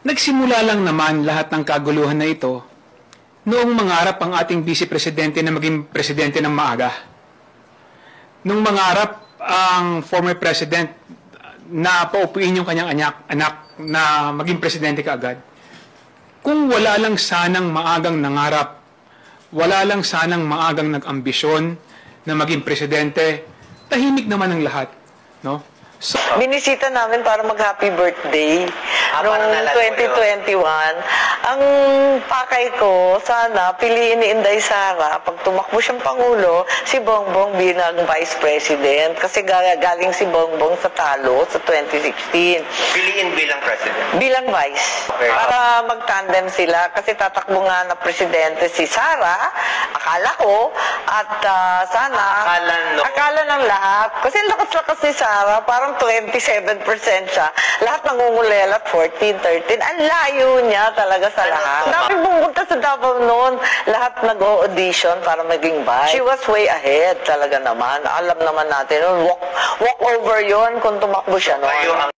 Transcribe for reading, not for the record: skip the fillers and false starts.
Nagsimula lang naman lahat ng kaguluhan na ito noong mangarap ang ating Vice Presidente na maging presidente ng maaga. Nung mangarap ang former president na paupuin yung kanyang anak na maging presidente kaagad. Kung wala lang sanang maagang nangarap, wala lang sanang maagang nag-ambisyon na maging presidente, tahimik naman ang lahat, no? So, binisita namin para mag-happy birthday noong 2021. Ang pakay ko, sana piliin ni Inday Sara, pag tumakbo siyang Pangulo, si Bongbong bilang Vice President. Kasi galing si Bongbong sa talo sa 2016. Piliin bilang President? Bilang Vice. Okay. Para mag-tandem sila. Kasi tatakbo nga na Presidente si Sara, akala ko, at sana... Akala ng lahat. Kasi lakas-lakas ni Sara, parang 27% siya. Lahat nangungulelat, 14, 13. Ang layo niya talaga sa lahat. Dami pumunta sa Davao noon. Lahat nag-audition para maging vice. She was way ahead talaga naman. Alam naman natin, walk over yon kung tumakbo siya noon.